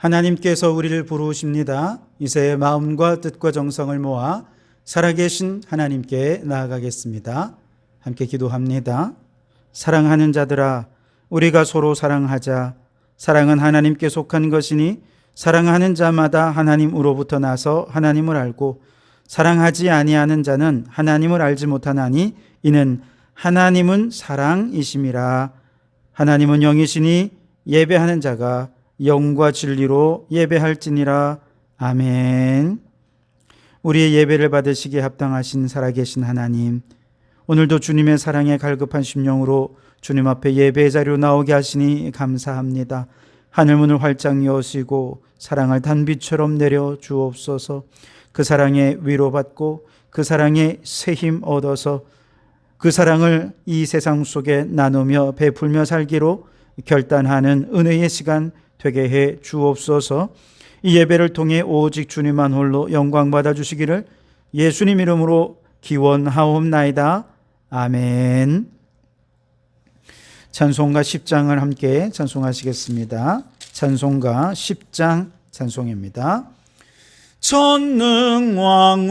하나님께서 우리를 부르십니다. 이제 마음과 뜻과 정성을 모아 살아계신 하나님께 나아가겠습니다. 함께 기도합니다. 사랑하는 자들아, 우리가 서로 사랑하자. 사랑은 하나님께 속한 것이니 사랑하는 자마다 하나님으로부터 나서 하나님을 알고 사랑하지 아니하는 자는 하나님을 알지 못하나니 이는 하나님은 사랑이심이라. 하나님은 영이시니 예배하는 자가 영과 진리로 예배할지니라. 아멘. 우리의 예배를 받으시기에 합당하신 살아계신 하나님, 오늘도 주님의 사랑에 갈급한 심령으로 주님 앞에 예배의 자리로 나오게 하시니 감사합니다. 하늘문을 활짝 여시고 사랑을 단비처럼 내려 주옵소서. 그 사랑에 위로받고 그 사랑에 새 힘 얻어서 그 사랑을 이 세상 속에 나누며 베풀며 살기로 결단하는 은혜의 시간 되게 해 주옵소서. 이 예배를 통해 오직 주님만 홀로 영광 받아 주시기를 예수님 이름으로 기원하옵나이다. 아멘. 찬송가 10장을 함께 찬송하시겠습니다. 찬송가 10장 찬송입니다. 전능왕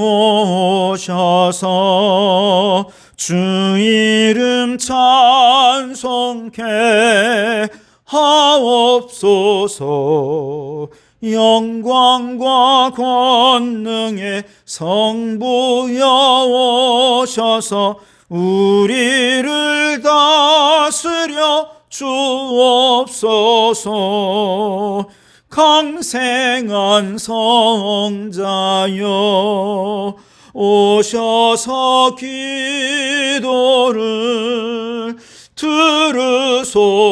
오셔서 주 이름 찬송케 하옵소서. 영광과 권능의 성부여 오셔서 우리를 다스려 주옵소서. 강생한 성자여 오셔서 기도를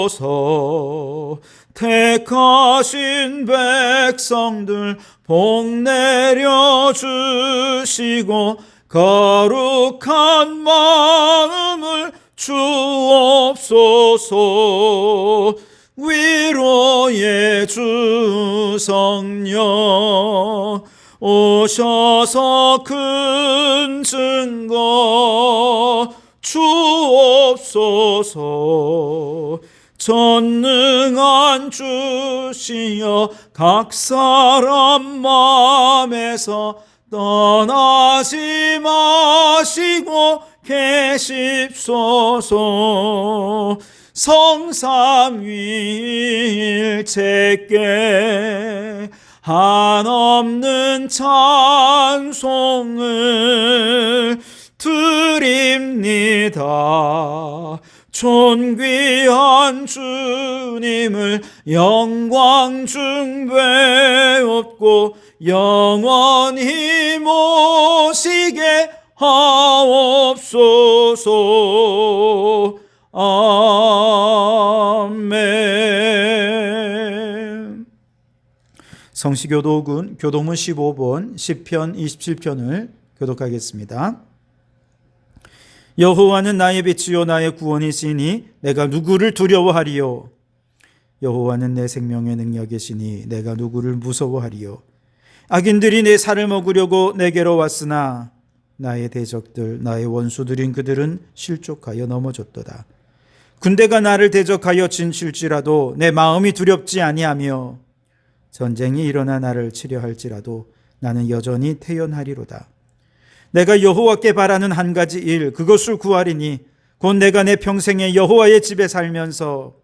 들으소서. 택하신 백성들 복 내려 주시고 거룩한 마음을 주옵소서. 위로의 주 성령 오셔서 큰 증거 주옵소서. 전능한 주시여 각 사람 마음에서 떠나지 마시고 계십소서. 성삼위일체께 한없는 찬송을 드립니다. 존귀한 주님을 영광 중배옵고 영원히 모시게 하옵소서. 아멘. 성시교독은 교동문 15번 시편 27편을 교독하겠습니다. 여호와는 나의 빛이요 나의 구원이시니 내가 누구를 두려워하리요. 여호와는 내 생명의 능력이시니 내가 누구를 무서워하리요. 악인들이 내 살을 먹으려고 내게로 왔으나 나의 대적들 나의 원수들인 그들은 실족하여 넘어졌도다. 군대가 나를 대적하여 진칠지라도 내 마음이 두렵지 아니하며 전쟁이 일어나 나를 치려 할지라도 나는 여전히 태연하리로다. 내가 여호와께 바라는 한 가지 일 그것을 구하리니 곧 내가 내 평생에 여호와의 집에 살면서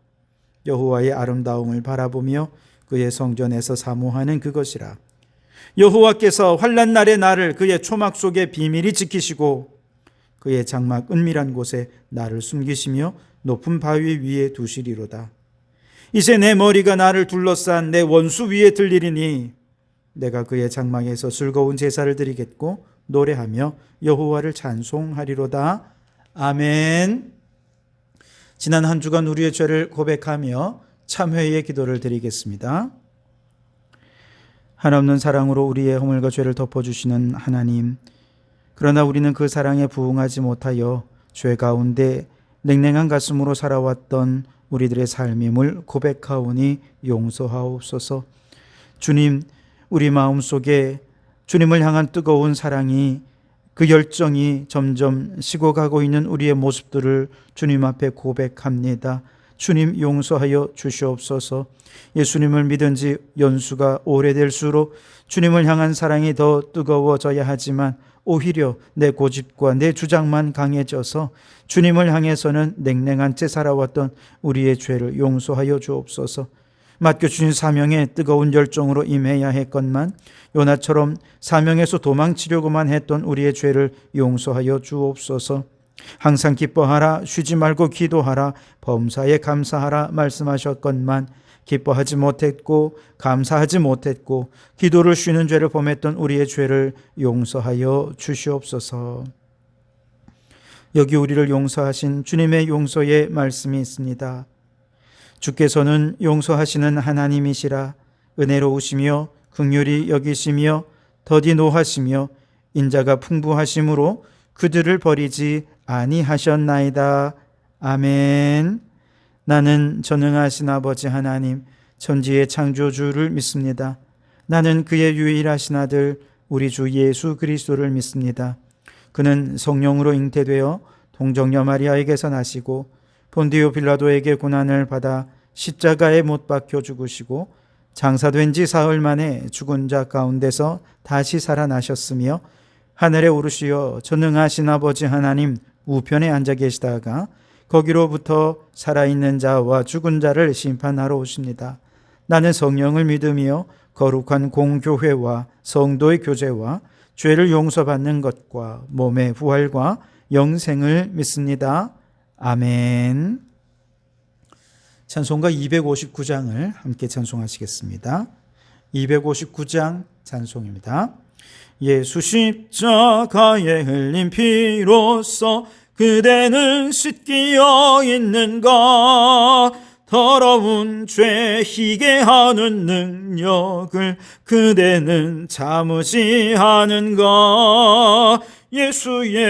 여호와의 아름다움을 바라보며 그의 성전에서 사모하는 그것이라. 여호와께서 환난 날에 나를 그의 초막 속에 비밀히 지키시고 그의 장막 은밀한 곳에 나를 숨기시며 높은 바위 위에 두시리로다. 이제 내 머리가 나를 둘러싼 내 원수 위에 들리리니 내가 그의 장막에서 즐거운 제사를 드리겠고 노래하며 여호와를 찬송하리로다. 아멘. 지난 한 주간 우리의 죄를 고백하며 참회의 기도를 드리겠습니다. 한없는 사랑으로 우리의 허물과 죄를 덮어주시는 하나님, 그러나 우리는 그 사랑에 부응하지 못하여 죄 가운데 냉랭한 가슴으로 살아왔던 우리들의 삶임을 고백하오니 용서하옵소서. 주님, 우리 마음속에 주님을 향한 뜨거운 사랑이, 그 열정이 점점 식어가고 있는 우리의 모습들을 주님 앞에 고백합니다. 주님 용서하여 주시옵소서. 예수님을 믿은 지 연수가 오래될수록 주님을 향한 사랑이 더 뜨거워져야 하지만 오히려 내 고집과 내 주장만 강해져서 주님을 향해서는 냉랭한 채 살아왔던 우리의 죄를 용서하여 주옵소서. 맡겨주신 사명에 뜨거운 열정으로 임해야 했건만 요나처럼 사명에서 도망치려고만 했던 우리의 죄를 용서하여 주옵소서. 항상 기뻐하라, 쉬지 말고 기도하라, 범사에 감사하라 말씀하셨건만 기뻐하지 못했고 감사하지 못했고 기도를 쉬는 죄를 범했던 우리의 죄를 용서하여 주시옵소서. 여기 우리를 용서하신 주님의 용서의 말씀이 있습니다. 주께서는 용서하시는 하나님이시라. 은혜로우시며 긍휼히 여기시며 더디 노하시며 인자가 풍부하심으로 그들을 버리지 아니하셨나이다. 아멘. 나는 전능하신 아버지 하나님, 천지의 창조주를 믿습니다. 나는 그의 유일하신 아들 우리 주 예수 그리스도를 믿습니다. 그는 성령으로 잉태되어 동정녀 마리아에게서 나시고 본디오 빌라도에게 고난을 받아 십자가에 못 박혀 죽으시고 장사된 지 사흘 만에 죽은 자 가운데서 다시 살아나셨으며 하늘에 오르시어 전능하신 아버지 하나님 우편에 앉아 계시다가 거기로부터 살아있는 자와 죽은 자를 심판하러 오십니다. 나는 성령을 믿으며 거룩한 공교회와 성도의 교제와 죄를 용서받는 것과 몸의 부활과 영생을 믿습니다. 아멘. 찬송가 259장을 함께 찬송하시겠습니다. 259장 찬송입니다. 예수 십자가에 흘린 피로써 그대는 씻기어 있는가? 더러운 죄 희게 하는 능력을 그대는 참으지 않은가? 예수의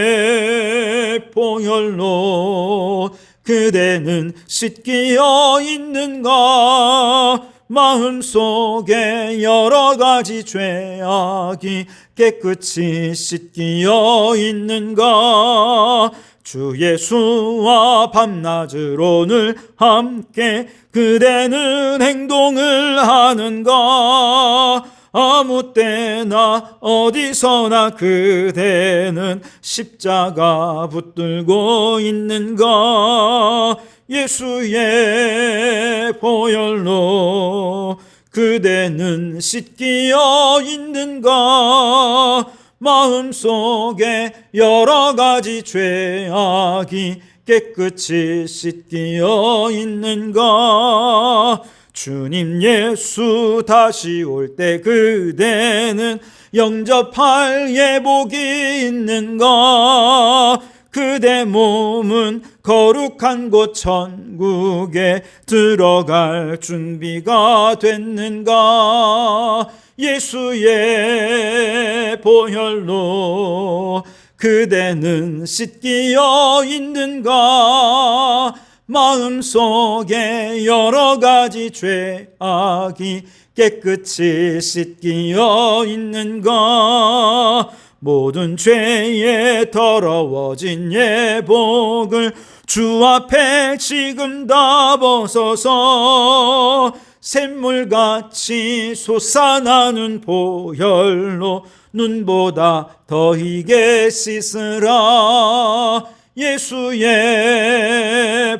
보혈로 그대는 씻기어 있는가? 마음속에 여러 가지 죄악이 깨끗이 씻기어 있는가? 주 예수와 밤낮을 오늘 함께 그대는 행동을 하는가? 아무 때나 어디서나 그대는 십자가 붙들고 있는가? 예수의 보혈로 그대는 씻기어 있는가? 마음속에 여러 가지 죄악이 깨끗이 씻기어 있는가? 주님 예수 다시 올 때 그대는 영접할 예복이 있는가? 그대 몸은 거룩한 곳 천국에 들어갈 준비가 됐는가? 예수의 보혈로 그대는 씻기어 있는가? 마음속에 여러 가지 죄악이 깨끗이 씻기어 있는가? 모든 죄에 더러워진 예복을 주 앞에 지금 다 벗어서 샘물같이 솟아나는 보혈로 눈보다 더 희게 씻으라. 예수의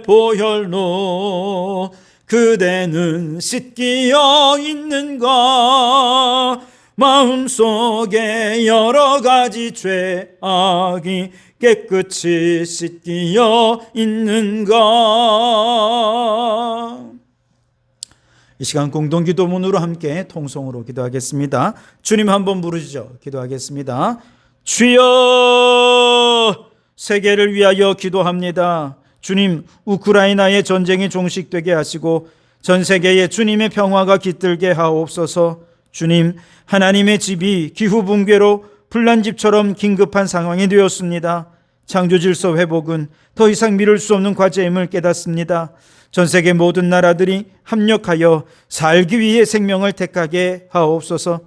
보혈로 그대는 씻기어 있는가? 마음속에 여러 가지 죄악이 깨끗이 씻기어 있는가? 이 시간 공동기도문으로 함께 통성으로 기도하겠습니다. 주님 한번 부르시죠. 기도하겠습니다. 주여, 세계를 위하여 기도합니다. 주님, 우크라이나의 전쟁이 종식되게 하시고 전 세계에 주님의 평화가 깃들게 하옵소서. 주님, 하나님의 집이 기후붕괴로 불난집처럼 긴급한 상황이 되었습니다. 창조질서 회복은 더 이상 미룰 수 없는 과제임을 깨닫습니다. 전 세계 모든 나라들이 합력하여 살기 위해 생명을 택하게 하옵소서.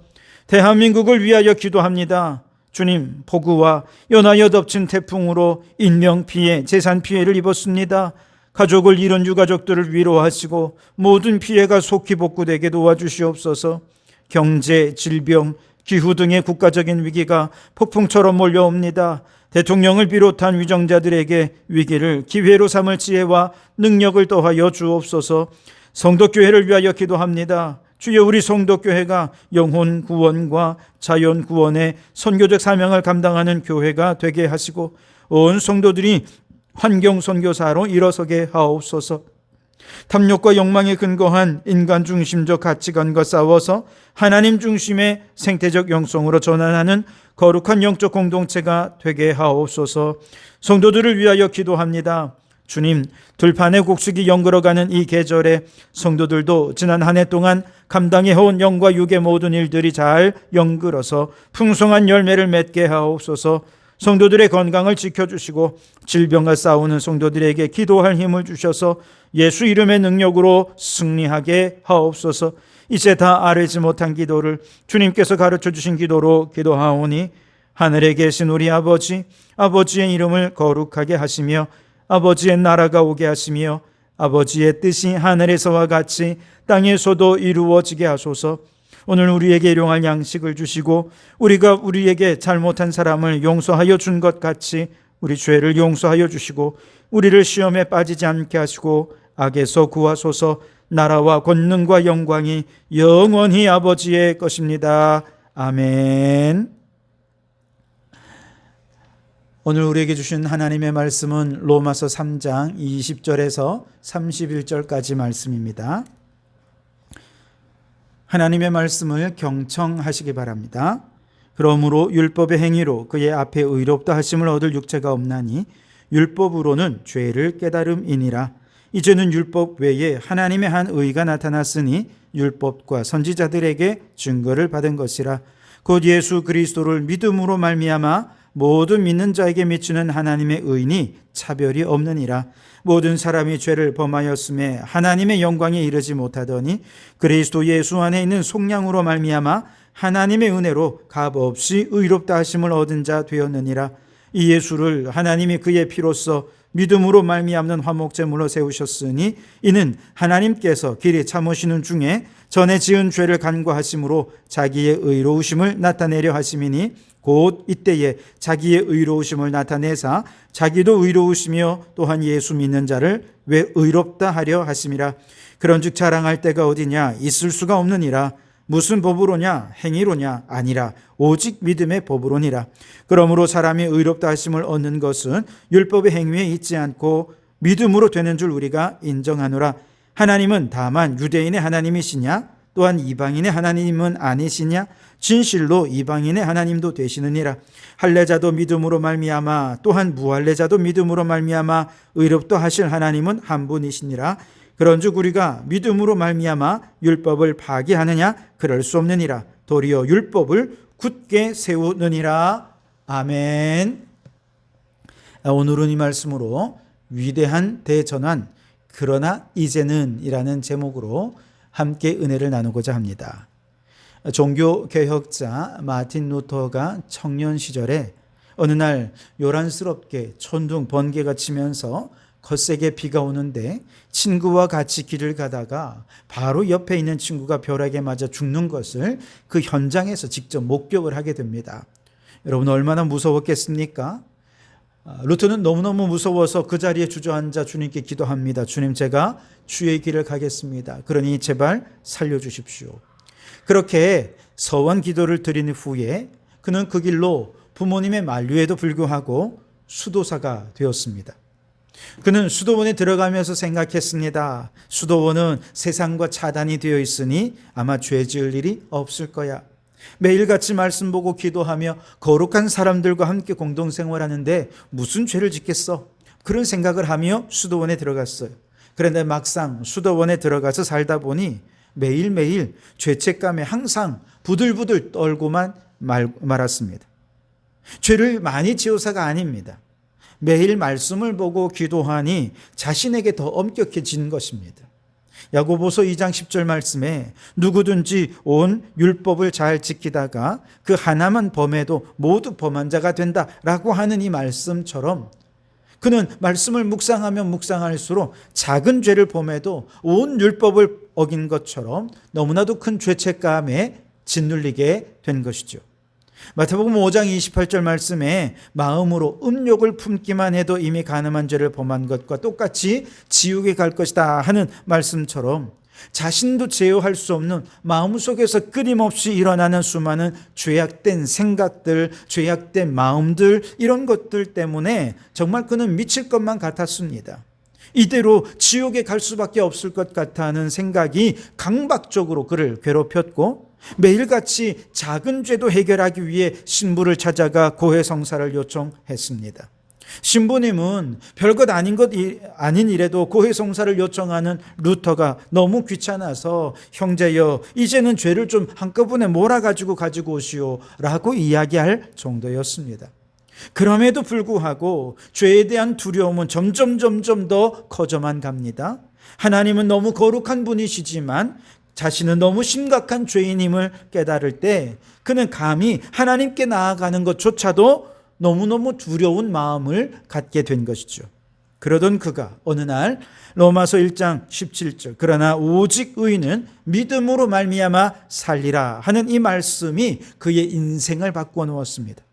대한민국을 위하여 기도합니다. 주님, 폭우와 연하여 덮친 태풍으로 인명피해, 재산피해를 입었습니다. 가족을 잃은 유가족들을 위로하시고 모든 피해가 속히 복구되게 도와주시옵소서. 경제, 질병, 기후 등의 국가적인 위기가 폭풍처럼 몰려옵니다. 대통령을 비롯한 위정자들에게 위기를 기회로 삼을 지혜와 능력을 더하여 주옵소서. 성도교회를 위하여 기도합니다. 주여, 우리 성도교회가 영혼 구원과 자연 구원의 선교적 사명을 감당하는 교회가 되게 하시고 온 성도들이 환경 선교사로 일어서게 하옵소서. 탐욕과 욕망에 근거한 인간 중심적 가치관과 싸워서 하나님 중심의 생태적 영성으로 전환하는 거룩한 영적 공동체가 되게 하옵소서. 성도들을 위하여 기도합니다. 주님, 들판의 곡식이 연그러가는 이 계절에 성도들도 지난 한 해 동안 감당해온 영과 육의 모든 일들이 잘 연그러서 풍성한 열매를 맺게 하옵소서. 성도들의 건강을 지켜주시고 질병과 싸우는 성도들에게 기도할 힘을 주셔서 예수 이름의 능력으로 승리하게 하옵소서. 이제 다 아뢰지 못한 기도를 주님께서 가르쳐 주신 기도로 기도하오니, 하늘에 계신 우리 아버지, 아버지의 이름을 거룩하게 하시며 아버지의 나라가 오게 하시며 아버지의 뜻이 하늘에서와 같이 땅에서도 이루어지게 하소서. 오늘 우리에게 일용할 양식을 주시고 우리가 우리에게 잘못한 사람을 용서하여 준 것 같이 우리 죄를 용서하여 주시고 우리를 시험에 빠지지 않게 하시고 악에서 구하소서. 나라와 권능과 영광이 영원히 아버지의 것입니다. 아멘. 오늘 우리에게 주신 하나님의 말씀은 로마서 3장 20절에서 31절까지 말씀입니다. 하나님의 말씀을 경청하시기 바랍니다. 그러므로 율법의 행위로 그의 앞에 의롭다 하심을 얻을 육체가 없나니 율법으로는 죄를 깨달음이니라. 이제는 율법 외에 하나님의 한 의가 나타났으니 율법과 선지자들에게 증거를 받은 것이라. 곧 예수 그리스도를 믿음으로 말미암아 모든 믿는 자에게 미치는 하나님의 의인이 차별이 없느니라. 모든 사람이 죄를 범하였음에 하나님의 영광에 이르지 못하더니 그리스도 예수 안에 있는 속량으로 말미암아 하나님의 은혜로 값없이 의롭다 하심을 얻은 자 되었느니라. 이 예수를 하나님이 그의 피로써 믿음으로 말미암는 화목제물로 세우셨으니 이는 하나님께서 길이 참으시는 중에 전에 지은 죄를 간과하심으로 자기의 의로우심을 나타내려 하심이니 곧 이때에 자기의 의로우심을 나타내사 자기도 의로우시며 또한 예수 믿는 자를 왜 의롭다 하려 하심이라. 그런즉 자랑할 때가 어디냐? 있을 수가 없느니라. 무슨 법으로냐? 행위로냐? 아니라 오직 믿음의 법으로니라. 그러므로 사람이 의롭다 하심을 얻는 것은 율법의 행위에 있지 않고 믿음으로 되는 줄 우리가 인정하노라. 하나님은 다만 유대인의 하나님이시냐? 또한 이방인의 하나님은 아니시냐? 진실로 이방인의 하나님도 되시느니라. 할례자도 믿음으로 말미암아 또한 무할례자도 믿음으로 말미암아 의롭다 하실 하나님은 한 분이시니라. 그런즉 우리가 믿음으로 말미암아 율법을 파기하느냐? 그럴 수 없느니라. 도리어 율법을 굳게 세우느니라. 아멘. 오늘은 이 말씀으로 위대한 대전환, 그러나 이제는 이라는 제목으로 함께 은혜를 나누고자 합니다. 종교개혁자 마틴 루터가 청년 시절에 어느 날 요란스럽게 천둥 번개가 치면서 거세게 비가 오는데 친구와 같이 길을 가다가 바로 옆에 있는 친구가 벼락에 맞아 죽는 것을 그 현장에서 직접 목격을 하게 됩니다. 여러분 얼마나 무서웠겠습니까? 루터는 너무너무 무서워서 그 자리에 주저앉아 주님께 기도합니다. 주님, 제가 주의 길을 가겠습니다. 그러니 제발 살려주십시오. 그렇게 서원 기도를 드린 후에 그는 그 길로 부모님의 만류에도 불구하고 수도사가 되었습니다. 그는 수도원에 들어가면서 생각했습니다. 수도원은 세상과 차단이 되어 있으니 아마 죄 지을 일이 없을 거야. 매일같이 말씀 보고 기도하며 거룩한 사람들과 함께 공동생활하는데 무슨 죄를 짓겠어? 그런 생각을 하며 수도원에 들어갔어요. 그런데 막상 수도원에 들어가서 살다 보니 매일매일 죄책감에 항상 부들부들 떨고만 말았습니다. 죄를 많이 지어서가 아닙니다. 매일 말씀을 보고 기도하니 자신에게 더 엄격해진 것입니다. 야고보서 2장 10절 말씀에 누구든지 온 율법을 잘 지키다가 그 하나만 범해도 모두 범한 자가 된다라고 하는 이 말씀처럼 그는 말씀을 묵상하면 묵상할수록 작은 죄를 범해도 온 율법을 어긴 것처럼 너무나도 큰 죄책감에 짓눌리게 된 것이죠. 마태복음 5장 28절 말씀에 마음으로 음욕을 품기만 해도 이미 간음한 죄를 범한 것과 똑같이 지옥에 갈 것이다 하는 말씀처럼 자신도 제어할 수 없는 마음속에서 끊임없이 일어나는 수많은 죄악된 생각들, 죄악된 마음들, 이런 것들 때문에 정말 그는 미칠 것만 같았습니다. 이대로 지옥에 갈 수밖에 없을 것 같다는 생각이 강박적으로 그를 괴롭혔고, 매일같이 작은 죄도 해결하기 위해 신부를 찾아가 고해성사를 요청했습니다. 신부님은 별것 아닌 일에도 고해성사를 요청하는 루터가 너무 귀찮아서 형제여 이제는 죄를 좀 한꺼번에 몰아가지고 오시오 라고 이야기할 정도였습니다. 그럼에도 불구하고 죄에 대한 두려움은 점점 더 커져만 갑니다. 하나님은 너무 거룩한 분이시지만 자신은 너무 심각한 죄인임을 깨달을 때 그는 감히 하나님께 나아가는 것조차도 너무너무 두려운 마음을 갖게 된 것이죠. 그러던 그가 어느 날 로마서 1장 17절 그러나 오직 의인은 믿음으로 말미암아 살리라 하는 이 말씀이 그의 인생을 바꾸어 놓았습니다.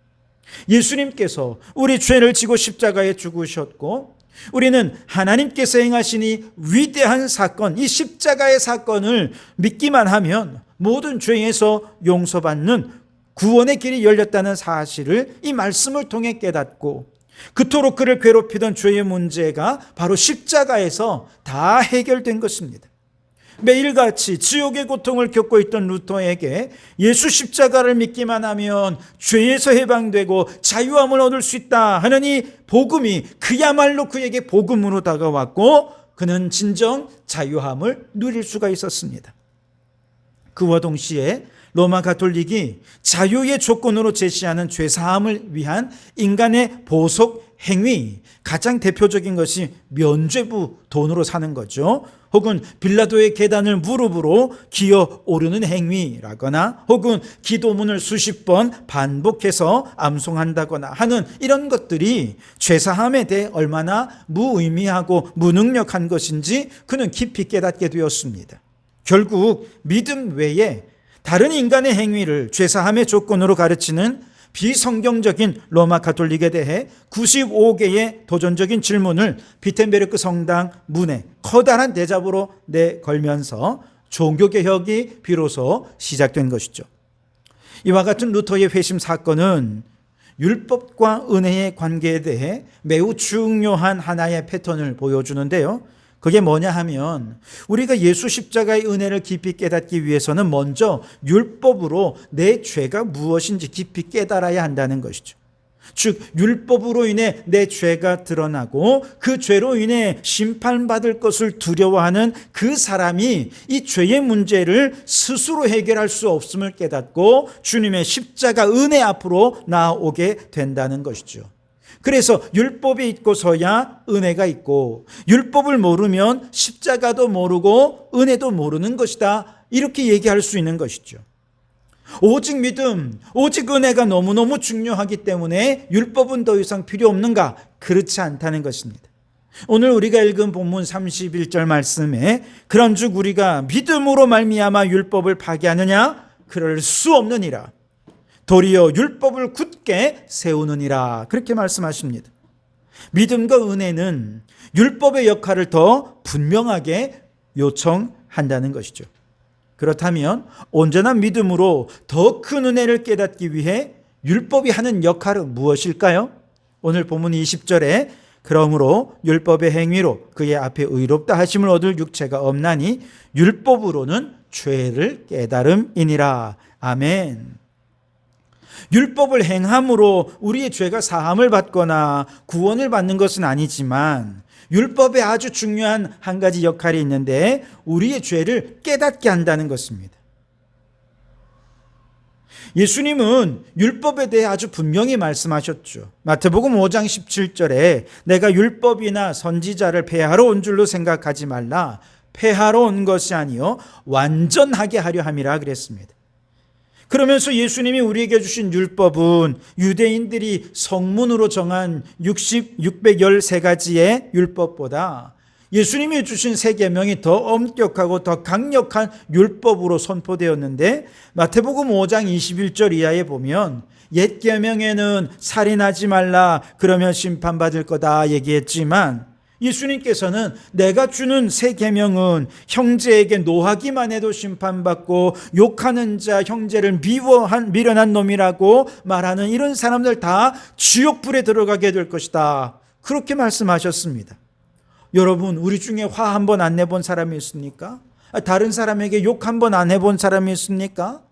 예수님께서 우리 죄를 지고 십자가에 죽으셨고 우리는 하나님께서 행하신 이 위대한 사건, 이 십자가의 사건을 믿기만 하면 모든 죄에서 용서받는 구원의 길이 열렸다는 사실을 이 말씀을 통해 깨닫고 그토록 그를 괴롭히던 죄의 문제가 바로 십자가에서 다 해결된 것입니다. 매일같이 지옥의 고통을 겪고 있던 루터에게 예수 십자가를 믿기만 하면 죄에서 해방되고 자유함을 얻을 수 있다 하는 이 복음이 그야말로 그에게 복음으로 다가왔고 그는 진정 자유함을 누릴 수가 있었습니다. 그와 동시에 로마 가톨릭이 자유의 조건으로 제시하는 죄사함을 위한 인간의 보석 행위, 가장 대표적인 것이 면죄부 돈으로 사는 거죠. 혹은 빌라도의 계단을 무릎으로 기어 오르는 행위라거나 혹은 기도문을 수십 번 반복해서 암송한다거나 하는 이런 것들이 죄사함에 대해 얼마나 무의미하고 무능력한 것인지 그는 깊이 깨닫게 되었습니다. 결국 믿음 외에 다른 인간의 행위를 죄사함의 조건으로 가르치는 비성경적인 로마 가톨릭에 대해 95개의 도전적인 질문을 비텐베르크 성당 문에 커다란 대잡으로 내걸면서 종교개혁이 비로소 시작된 것이죠. 이와 같은 루터의 회심 사건은 율법과 은혜의 관계에 대해 매우 중요한 하나의 패턴을 보여주는데요. 그게 뭐냐 하면 우리가 예수 십자가의 은혜를 깊이 깨닫기 위해서는 먼저 율법으로 내 죄가 무엇인지 깊이 깨달아야 한다는 것이죠. 즉 율법으로 인해 내 죄가 드러나고 그 죄로 인해 심판받을 것을 두려워하는 그 사람이 이 죄의 문제를 스스로 해결할 수 없음을 깨닫고 주님의 십자가 은혜 앞으로 나아오게 된다는 것이죠. 그래서 율법이 있고서야 은혜가 있고 율법을 모르면 십자가도 모르고 은혜도 모르는 것이다. 이렇게 얘기할 수 있는 것이죠. 오직 믿음, 오직 은혜가 너무너무 중요하기 때문에 율법은 더 이상 필요 없는가? 그렇지 않다는 것입니다. 오늘 우리가 읽은 본문 31절 말씀에 그런즉 우리가 믿음으로 말미암아 율법을 파기하느냐? 그럴 수 없느니라. 도리어 율법을 굳게 세우느니라 그렇게 말씀하십니다. 믿음과 은혜는 율법의 역할을 더 분명하게 요청한다는 것이죠. 그렇다면 온전한 믿음으로 더 큰 은혜를 깨닫기 위해 율법이 하는 역할은 무엇일까요? 오늘 본문 20절에 그러므로 율법의 행위로 그의 앞에 의롭다 하심을 얻을 육체가 없나니 율법으로는 죄를 깨달음이니라. 아멘. 율법을 행함으로 우리의 죄가 사함을 받거나 구원을 받는 것은 아니지만 율법에 아주 중요한 한 가지 역할이 있는데 우리의 죄를 깨닫게 한다는 것입니다. 예수님은 율법에 대해 아주 분명히 말씀하셨죠. 마태복음 5장 17절에 내가 율법이나 선지자를 폐하러 온 줄로 생각하지 말라. 폐하러 온 것이 아니요 완전하게 하려 함이라 그랬습니다. 그러면서 예수님이 우리에게 주신 율법은 유대인들이 성문으로 정한 613가지의 율법보다 예수님이 주신 세 계명이 더 엄격하고 더 강력한 율법으로 선포되었는데, 마태복음 5장 21절 이하에 보면 옛 계명에는 살인하지 말라, 그러면 심판받을 거다 얘기했지만, 예수님께서는 내가 주는 새 계명은 형제에게 노하기만 해도 심판받고 욕하는 자, 형제를 미련한 놈이라고 말하는 이런 사람들 다 지옥불에 들어가게 될 것이다, 그렇게 말씀하셨습니다. 여러분, 우리 중에 화 한 번 안 내본 사람이 있습니까? 다른 사람에게 욕 한 번 안 해본 사람이 있습니까?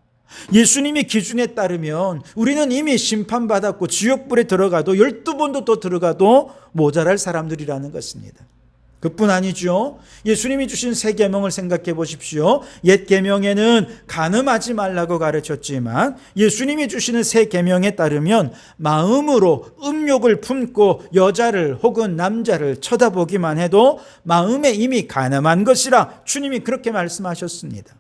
예수님의 기준에 따르면 우리는 이미 심판받았고 지옥불에 들어가도 12번도 또 들어가도 모자랄 사람들이라는 것입니다. 그뿐 아니죠. 예수님이 주신 새 계명을 생각해 보십시오. 옛 계명에는 간음하지 말라고 가르쳤지만 예수님이 주시는 새 계명에 따르면 마음으로 음욕을 품고 여자를 혹은 남자를 쳐다보기만 해도 마음에 이미 간음한 것이라 주님이 그렇게 말씀하셨습니다.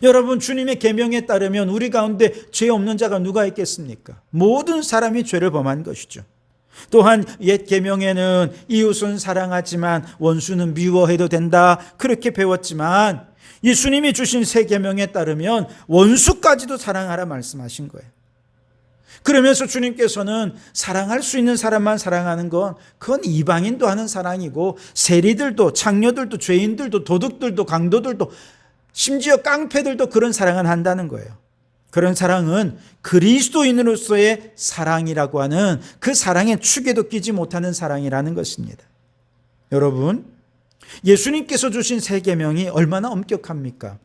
여러분, 주님의 계명에 따르면 우리 가운데 죄 없는 자가 누가 있겠습니까? 모든 사람이 죄를 범한 것이죠. 또한 옛 계명에는 이웃은 사랑하지만 원수는 미워해도 된다, 그렇게 배웠지만 예수님이 주신 새 계명에 따르면 원수까지도 사랑하라 말씀하신 거예요. 그러면서 주님께서는 사랑할 수 있는 사람만 사랑하는 건 그건 이방인도 하는 사랑이고, 세리들도 창녀들도 죄인들도 도둑들도 강도들도 심지어 깡패들도 그런 사랑은 한다는 거예요. 그런 사랑은 그리스도인으로서의 사랑이라고 하는 그 사랑의 축에도 끼지 못하는 사랑이라는 것입니다. 여러분, 예수님께서 주신 새 계명이 얼마나 엄격합니까?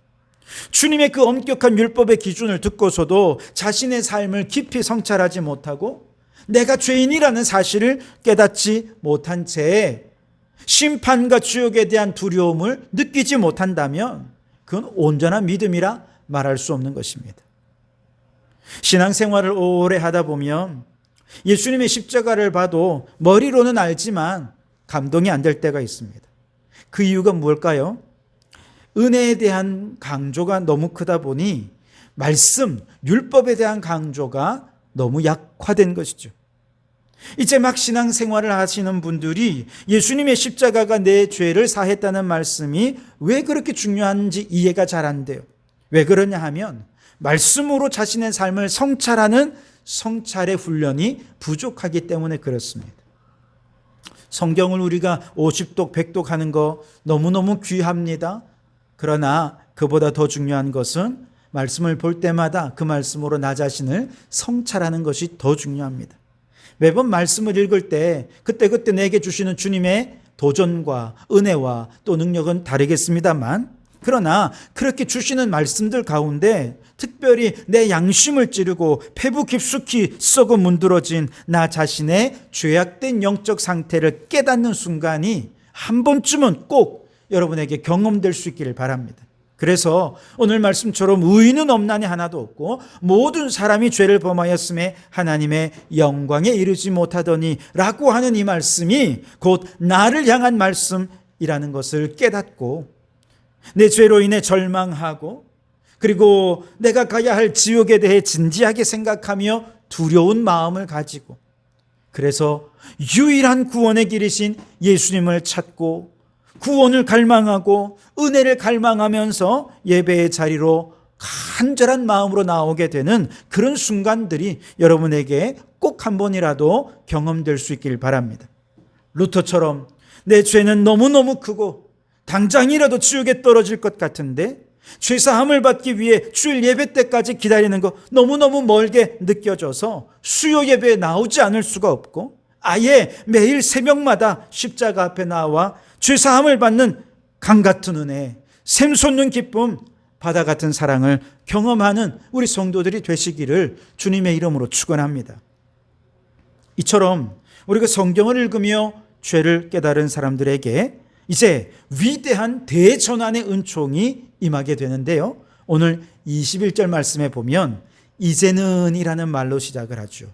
주님의 그 엄격한 율법의 기준을 듣고서도 자신의 삶을 깊이 성찰하지 못하고 내가 죄인이라는 사실을 깨닫지 못한 채 심판과 지옥에 대한 두려움을 느끼지 못한다면 그건 온전한 믿음이라 말할 수 없는 것입니다. 신앙생활을 오래 하다 보면 예수님의 십자가를 봐도 머리로는 알지만 감동이 안 될 때가 있습니다. 그 이유가 무엇일까요? 은혜에 대한 강조가 너무 크다 보니 말씀, 율법에 대한 강조가 너무 약화된 것이죠. 이제 막 신앙생활을 하시는 분들이 예수님의 십자가가 내 죄를 사했다는 말씀이 왜 그렇게 중요한지 이해가 잘 안 돼요. 왜 그러냐 하면 말씀으로 자신의 삶을 성찰하는 성찰의 훈련이 부족하기 때문에 그렇습니다. 성경을 우리가 50독, 100독 하는 거 너무너무 귀합니다. 그러나 그보다 더 중요한 것은 말씀을 볼 때마다 그 말씀으로 나 자신을 성찰하는 것이 더 중요합니다. 매번 말씀을 읽을 때 그때그때 내게 주시는 주님의 도전과 은혜와 또 능력은 다르겠습니다만, 그러나 그렇게 주시는 말씀들 가운데 특별히 내 양심을 찌르고 폐부 깊숙이 썩어 문드러진 나 자신의 죄악된 영적 상태를 깨닫는 순간이 한 번쯤은 꼭 여러분에게 경험될 수 있기를 바랍니다. 그래서 오늘 말씀처럼 의인은 없나니 하나도 없고 모든 사람이 죄를 범하였음에 하나님의 영광에 이르지 못하더니 라고 하는 이 말씀이 곧 나를 향한 말씀이라는 것을 깨닫고 내 죄로 인해 절망하고 그리고 내가 가야 할 지옥에 대해 진지하게 생각하며 두려운 마음을 가지고, 그래서 유일한 구원의 길이신 예수님을 찾고 구원을 갈망하고 은혜를 갈망하면서 예배의 자리로 간절한 마음으로 나오게 되는 그런 순간들이 여러분에게 꼭 한 번이라도 경험될 수 있길 바랍니다. 루터처럼 내 죄는 너무너무 크고 당장이라도 지옥에 떨어질 것 같은데 죄사함을 받기 위해 주일 예배 때까지 기다리는 거 너무너무 멀게 느껴져서 수요 예배에 나오지 않을 수가 없고 아예 매일 새벽마다 십자가 앞에 나와 죄사함을 받는 강 같은 은혜, 샘솟는 기쁨, 바다 같은 사랑을 경험하는 우리 성도들이 되시기를 주님의 이름으로 축원합니다. 이처럼 우리가 성경을 읽으며 죄를 깨달은 사람들에게 이제 위대한 대전환의 은총이 임하게 되는데요. 오늘 21절 말씀에 보면 이제는 이라는 말로 시작을 하죠.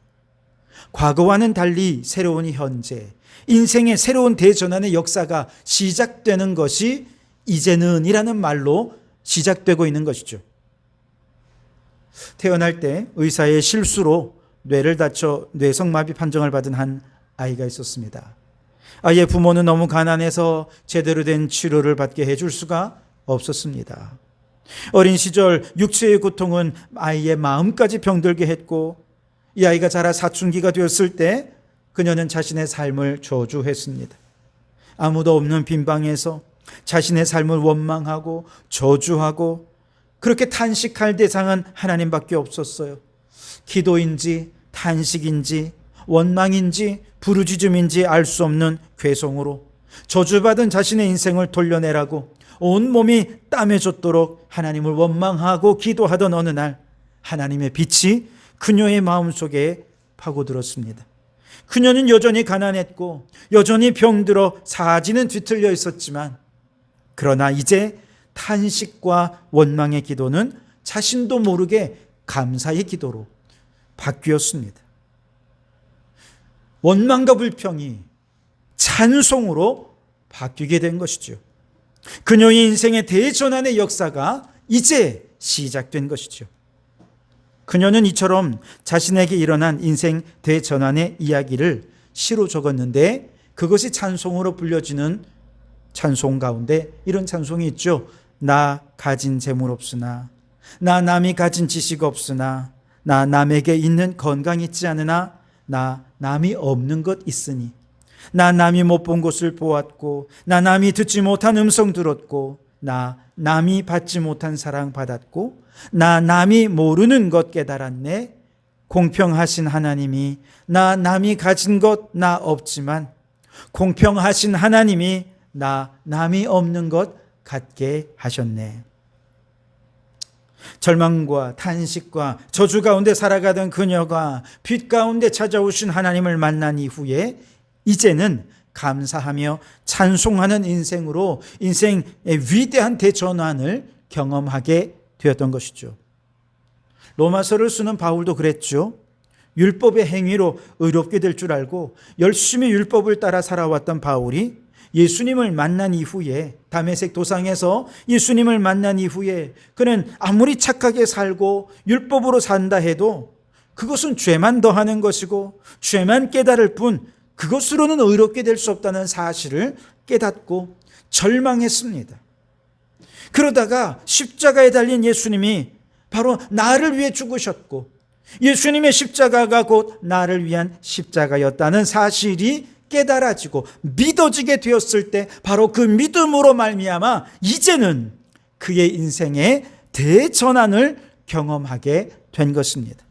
과거와는 달리 새로운 현재, 인생의 새로운 대전환의 역사가 시작되는 것이 이제는 이라는 말로 시작되고 있는 것이죠. 태어날 때 의사의 실수로 뇌를 다쳐 뇌성마비 판정을 받은 한 아이가 있었습니다. 아이의 부모는 너무 가난해서 제대로 된 치료를 받게 해줄 수가 없었습니다. 어린 시절 육체의 고통은 아이의 마음까지 병들게 했고, 이 아이가 자라 사춘기가 되었을 때 그녀는 자신의 삶을 저주했습니다. 아무도 없는 빈방에서 자신의 삶을 원망하고 저주하고, 그렇게 탄식할 대상은 하나님밖에 없었어요. 기도인지 탄식인지 원망인지 부르짖음인지 알 수 없는 괴성으로 저주받은 자신의 인생을 돌려내라고 온몸이 땀에 젖도록 하나님을 원망하고 기도하던 어느 날, 하나님의 빛이 그녀의 마음속에 파고들었습니다. 그녀는 여전히 가난했고 여전히 병들어 사지는 뒤틀려 있었지만, 그러나 이제 탄식과 원망의 기도는 자신도 모르게 감사의 기도로 바뀌었습니다. 원망과 불평이 찬송으로 바뀌게 된 것이죠. 그녀의 인생의 대전환의 역사가 이제 시작된 것이죠. 그녀는 이처럼 자신에게 일어난 인생 대전환의 이야기를 시로 적었는데, 그것이 찬송으로 불려지는 찬송 가운데 이런 찬송이 있죠. 나 가진 재물 없으나, 나 남이 가진 지식 없으나, 나 남에게 있는 건강 있지 않으나, 나 남이 없는 것 있으니, 나 남이 못 본 것을 보았고, 나 남이 듣지 못한 음성 들었고, 나 남이 받지 못한 사랑 받았고, 나 남이 모르는 것 깨달았네. 공평하신 하나님이 나 남이 가진 것 나 없지만, 공평하신 하나님이 나 남이 없는 것 갖게 하셨네. 절망과 탄식과 저주 가운데 살아가던 그녀가 빛 가운데 찾아오신 하나님을 만난 이후에 이제는 감사하며 찬송하는 인생으로 인생의 위대한 대전환을 경험하게 되었던 것이죠. 로마서를 쓰는 바울도 그랬죠. 율법의 행위로 의롭게 될 줄 알고 열심히 율법을 따라 살아왔던 바울이 예수님을 만난 이후에, 다메섹 도상에서 예수님을 만난 이후에 그는 아무리 착하게 살고 율법으로 산다 해도 그것은 죄만 더하는 것이고 죄만 깨달을 뿐 그것으로는 의롭게 될 수 없다는 사실을 깨닫고 절망했습니다. 그러다가 십자가에 달린 예수님이 바로 나를 위해 죽으셨고, 예수님의 십자가가 곧 나를 위한 십자가였다는 사실이 깨달아지고 믿어지게 되었을 때, 바로 그 믿음으로 말미암아 이제는 그의 인생의 대전환을 경험하게 된 것입니다.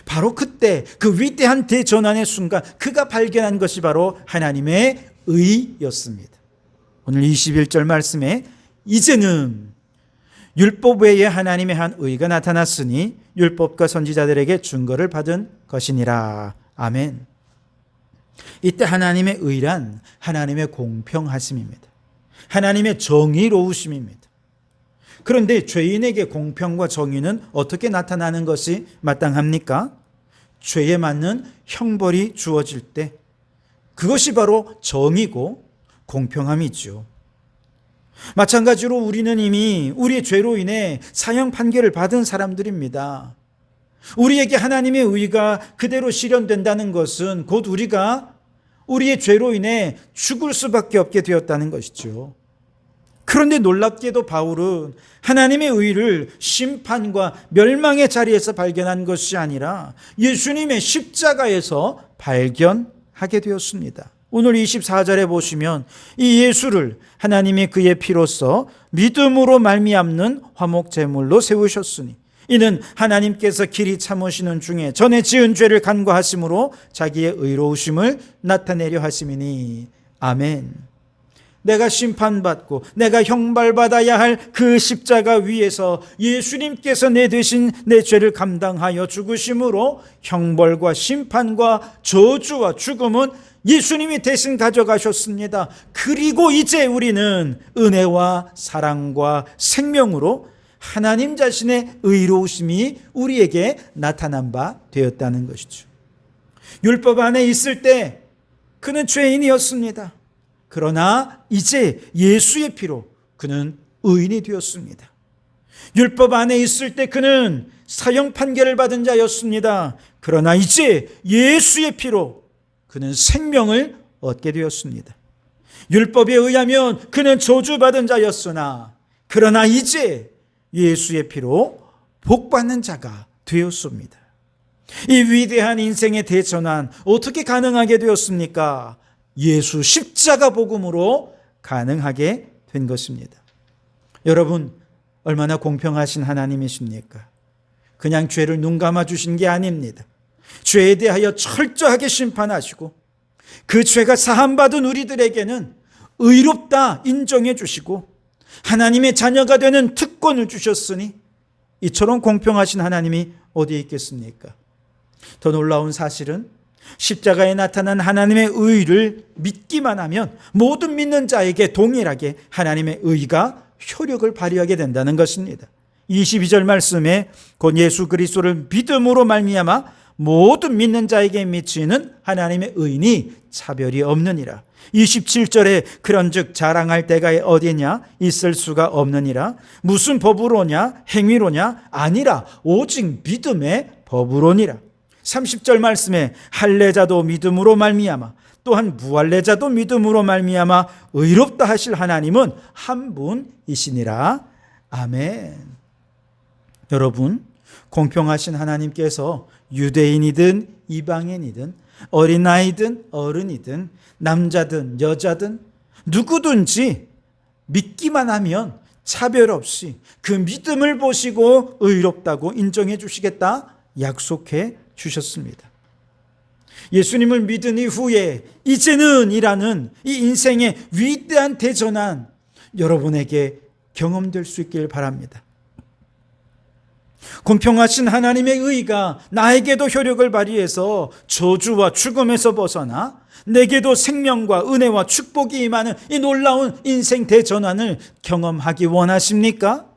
바로 그때 그 위대한 대전환의 순간 그가 발견한 것이 바로 하나님의 의였습니다. 오늘 21절 말씀에 이제는 율법 외에 하나님의 한 의가 나타났으니 율법과 선지자들에게 증거를 받은 것이니라. 아멘. 이때 하나님의 의란 하나님의 공평하심입니다. 하나님의 정의로우심입니다. 그런데 죄인에게 공평과 정의는 어떻게 나타나는 것이 마땅합니까? 죄에 맞는 형벌이 주어질 때, 그것이 바로 정의고 공평함이죠. 마찬가지로 우리는 이미 우리의 죄로 인해 사형 판결을 받은 사람들입니다. 우리에게 하나님의 의가 그대로 실현된다는 것은 곧 우리가 우리의 죄로 인해 죽을 수밖에 없게 되었다는 것이죠. 그런데 놀랍게도 바울은 하나님의 의를 심판과 멸망의 자리에서 발견한 것이 아니라 예수님의 십자가에서 발견하게 되었습니다. 오늘 24절에 보시면 이 예수를 하나님이 그의 피로써 믿음으로 말미암는 화목제물로 세우셨으니 이는 하나님께서 길이 참으시는 중에 전에 지은 죄를 간과하심으로 자기의 의로우심을 나타내려 하심이니. 아멘. 내가 심판받고 내가 형벌받아야 할 그 십자가 위에서 예수님께서 내 대신 내 죄를 감당하여 죽으심으로 형벌과 심판과 저주와 죽음은 예수님이 대신 가져가셨습니다. 그리고 이제 우리는 은혜와 사랑과 생명으로 하나님 자신의 의로우심이 우리에게 나타난 바 되었다는 것이죠. 율법 안에 있을 때 그는 죄인이었습니다. 그러나 이제 예수의 피로 그는 의인이 되었습니다. 율법 안에 있을 때 그는 사형 판결을 받은 자였습니다. 그러나 이제 예수의 피로 그는 생명을 얻게 되었습니다. 율법에 의하면 그는 저주받은 자였으나 그러나 이제 예수의 피로 복받는 자가 되었습니다. 이 위대한 인생의 대전환 어떻게 가능하게 되었습니까? 예수 십자가 복음으로 가능하게 된 것입니다. 여러분, 얼마나 공평하신 하나님이십니까? 그냥 죄를 눈 감아 주신 게 아닙니다. 죄에 대하여 철저하게 심판하시고 그 죄가 사함받은 우리들에게는 의롭다 인정해 주시고 하나님의 자녀가 되는 특권을 주셨으니 이처럼 공평하신 하나님이 어디에 있겠습니까? 더 놀라운 사실은 십자가에 나타난 하나님의 의를 믿기만 하면 모든 믿는 자에게 동일하게 하나님의 의가 효력을 발휘하게 된다는 것입니다. 22절 말씀에 곧 예수 그리스도를 믿음으로 말미암아 모든 믿는 자에게 미치는 하나님의 의니 차별이 없느니라. 27절에 그런즉 자랑할 때가 어디냐 있을 수가 없느니라. 무슨 법으로냐 행위로냐 아니라 오직 믿음의 법으로니라. 30절 말씀에 할례자도 믿음으로 말미암아 또한 무할례자도 믿음으로 말미암아 의롭다 하실 하나님은 한 분이시니라. 아멘. 여러분, 공평하신 하나님께서 유대인이든 이방인이든 어린아이든 어른이든 남자든 여자든 누구든지 믿기만 하면 차별 없이 그 믿음을 보시고 의롭다고 인정해 주시겠다 약속해 주셨습니다. 예수님을 믿은 이후에 이제는 이라는 이 인생의 위대한 대전환 여러분에게 경험될 수 있길 바랍니다. 공평하신 하나님의 의가 나에게도 효력을 발휘해서 저주와 죽음에서 벗어나 내게도 생명과 은혜와 축복이 임하는 이 놀라운 인생 대전환을 경험하기 원하십니까?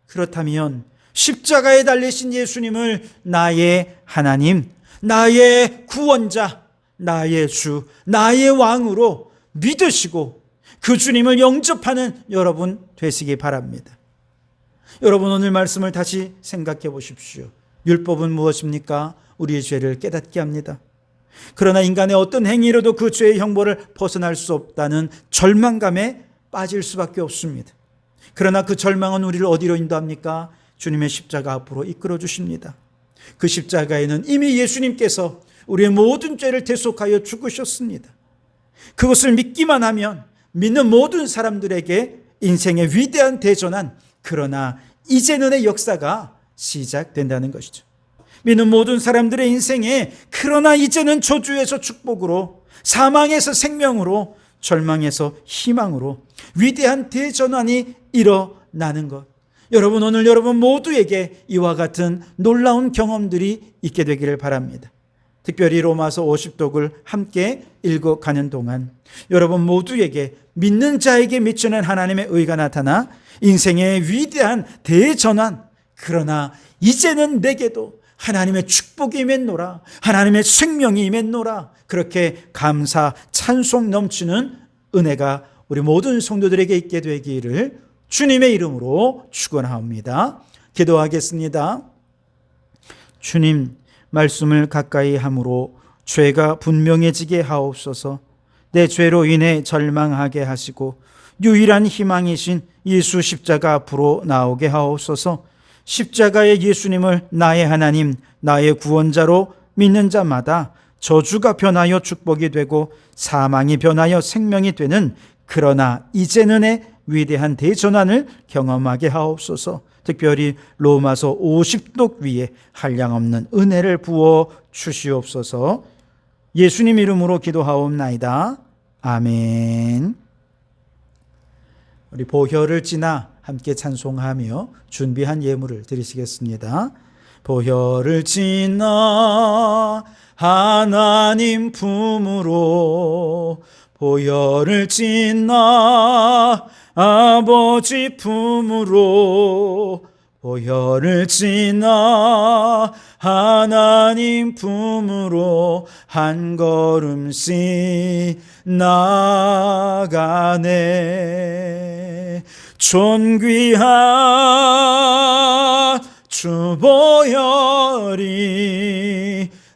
그렇다면 십자가에 달리신 예수님을 나의 하나님, 나의 구원자, 나의 주, 나의 왕으로 믿으시고 그 주님을 영접하는 여러분 되시기 바랍니다. 여러분, 오늘 말씀을 다시 생각해 보십시오. 율법은 무엇입니까? 우리의 죄를 깨닫게 합니다. 그러나 인간의 어떤 행위로도 그 죄의 형벌을 벗어날 수 없다는 절망감에 빠질 수밖에 없습니다. 그러나 그 절망은 우리를 어디로 인도합니까? 주님의 십자가 앞으로 이끌어 주십니다. 그 십자가에는 이미 예수님께서 우리의 모든 죄를 대속하여 죽으셨습니다. 그것을 믿기만 하면 믿는 모든 사람들에게 인생의 위대한 대전환, 그러나 이제는의 역사가 시작된다는 것이죠. 믿는 모든 사람들의 인생에 그러나 이제는 저주에서 축복으로, 사망에서 생명으로, 절망에서 희망으로 위대한 대전환이 일어나는 것. 여러분, 오늘 여러분 모두에게 이와 같은 놀라운 경험들이 있게 되기를 바랍니다. 특별히 로마서 50독을 함께 읽어가는 동안 여러분 모두에게 믿는 자에게 미치는 하나님의 의가 나타나 인생의 위대한 대전환, 그러나 이제는 내게도 하나님의 축복이 임했노라, 하나님의 생명이 임했노라, 그렇게 감사 찬송 넘치는 은혜가 우리 모든 성도들에게 있게 되기를 주님의 이름으로 축원하옵니다. 기도하겠습니다. 주님, 말씀을 가까이 함으로 죄가 분명해지게 하옵소서. 내 죄로 인해 절망하게 하시고 유일한 희망이신 예수 십자가 앞으로 나오게 하옵소서. 십자가의 예수님을 나의 하나님, 나의 구원자로 믿는 자마다 저주가 변하여 축복이 되고 사망이 변하여 생명이 되는, 그러나 이제는의 위대한 대전환을 경험하게 하옵소서. 특별히 로마서 50독 위에 한량없는 은혜를 부어 주시옵소서. 예수님 이름으로 기도하옵나이다. 아멘. 우리 보혈을 지나 함께 찬송하며 준비한 예물을 드리시겠습니다. 보혈을 지나 하나님 품으로, 보혈을 지나 아버지 품으로, 보혈을 지나 하나님 품으로 한 걸음씩 나가네. 존귀한 주보혈이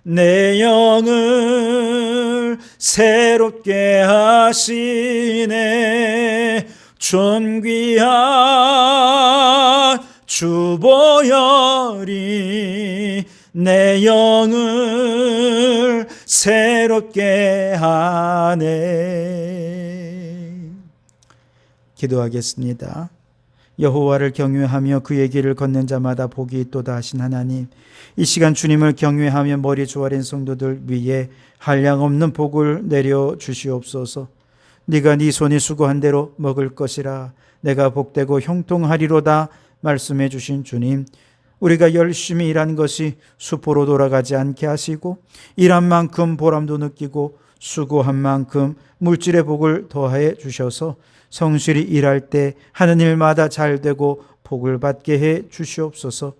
내 영을 새롭게 하시네. 존귀한 주보혈이 내 영을 새롭게 하네. 기도하겠습니다. 여호와를 경외하며 그의 길을 걷는 자마다 복이 있도다 하신 하나님, 이 시간 주님을 경외하며 머리 조아린 성도들 위에 한량없는 복을 내려 주시옵소서. 네가 네 손이 수고한 대로 먹을 것이라 내가 복되고 형통하리로다 말씀해 주신 주님, 우리가 열심히 일한 것이 수포로 돌아가지 않게 하시고 일한 만큼 보람도 느끼고 수고한 만큼 물질의 복을 더해 주셔서 성실히 일할 때 하는 일마다 잘 되고 복을 받게 해 주시옵소서.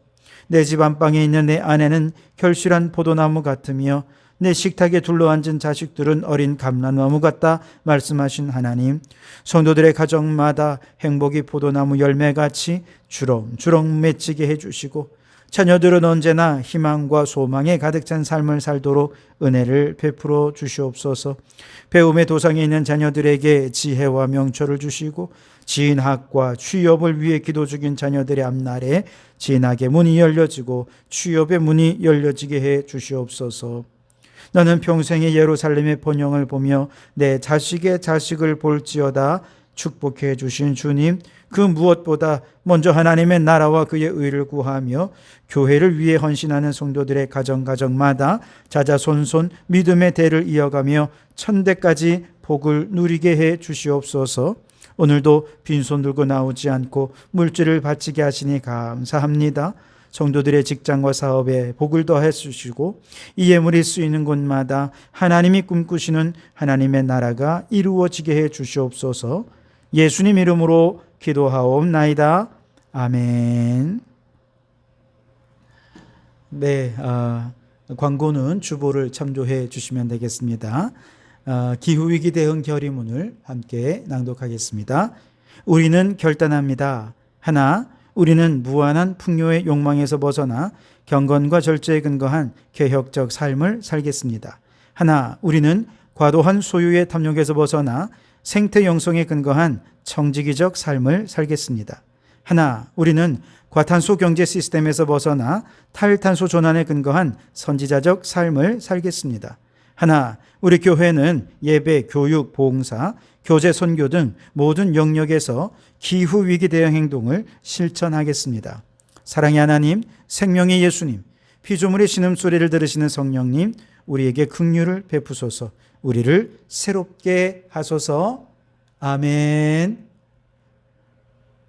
내 집 안방에 있는 내 아내는 결실한 포도나무 같으며 내 식탁에 둘러앉은 자식들은 어린 감람나무 같다 말씀하신 하나님, 성도들의 가정마다 행복이 포도나무 열매같이 주렁주렁 맺히게 해주시고 자녀들은 언제나 희망과 소망에 가득 찬 삶을 살도록 은혜를 베풀어 주시옵소서. 배움의 도상에 있는 자녀들에게 지혜와 명철을 주시고 진학과 취업을 위해 기도 중인 자녀들의 앞날에 진학의 문이 열려지고 취업의 문이 열려지게 해 주시옵소서. 나는 평생의 예루살렘의 번영을 보며 내 자식의 자식을 볼지어다 축복해 주신 주님, 그 무엇보다 먼저 하나님의 나라와 그의 의를 구하며 교회를 위해 헌신하는 성도들의 가정마다 자자손손 믿음의 대를 이어가며 천대까지 복을 누리게 해 주시옵소서. 오늘도 빈손 들고 나오지 않고 물질을 바치게 하시니 감사합니다. 성도들의 직장과 사업에 복을 더해 주시고 이 예물이 쓰이는 곳마다 하나님이 꿈꾸시는 하나님의 나라가 이루어지게 해 주시옵소서. 예수님 이름으로 기도하옵나이다. 아멘. 네, 광고는 주보를 참조해 주시면 되겠습니다. 기후위기 대응 결의문을 함께 낭독하겠습니다. 우리는 결단합니다. 하나, 우리는 무한한 풍요의 욕망에서 벗어나 경건과 절제에 근거한 개혁적 삶을 살겠습니다. 하나, 우리는 과도한 소유의 탐욕에서 벗어나 생태 영성에 근거한 청지기적 삶을 살겠습니다. 하나, 우리는 과탄소 경제 시스템에서 벗어나 탈탄소 전환에 근거한 선지자적 삶을 살겠습니다. 하나, 우리 교회는 예배, 교육, 봉사, 교제, 선교 등 모든 영역에서 기후위기 대응 행동을 실천하겠습니다. 사랑의 하나님, 생명의 예수님, 피조물의 신음소리를 들으시는 성령님, 우리에게 긍휼을 베푸소서. 우리를 새롭게 하소서. 아멘.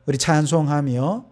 우리 찬송하며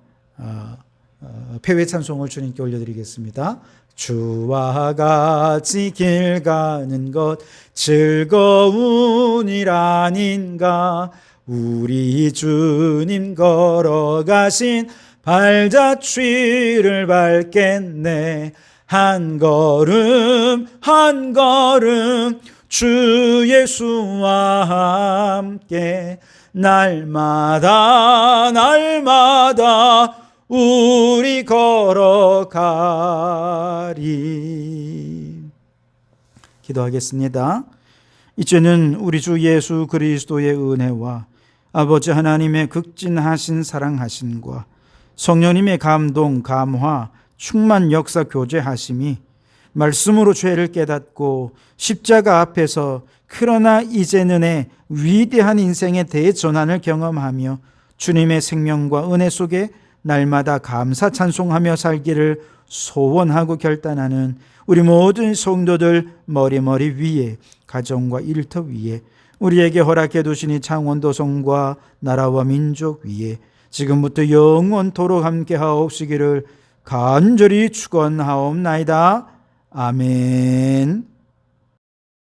폐회 찬송을 주님께 올려드리겠습니다. 주와 같이 길 가는 것 즐거운 일 아닌가. 우리 주님 걸어가신 발자취를 밟겠네. 한 걸음 한 걸음 주 예수와 함께 날마다 날마다 우리 걸어가리. 기도하겠습니다. 이제는 우리 주 예수 그리스도의 은혜와 아버지 하나님의 극진하신 사랑하심과 성령님의 감동, 감화, 충만 역사 교제하심이 말씀으로 죄를 깨닫고 십자가 앞에서 그러나 이제는의 위대한 인생의 대전환을 경험하며 주님의 생명과 은혜 속에 날마다 감사 찬송하며 살기를 소원하고 결단하는 우리 모든 성도들 머리머리 위에, 가정과 일터 위에, 우리에게 허락해 두시니 창원도 성과 나라와 민족 위에 지금부터 영원토록 함께 하옵시기를 간절히 축원하옵나이다. 아멘.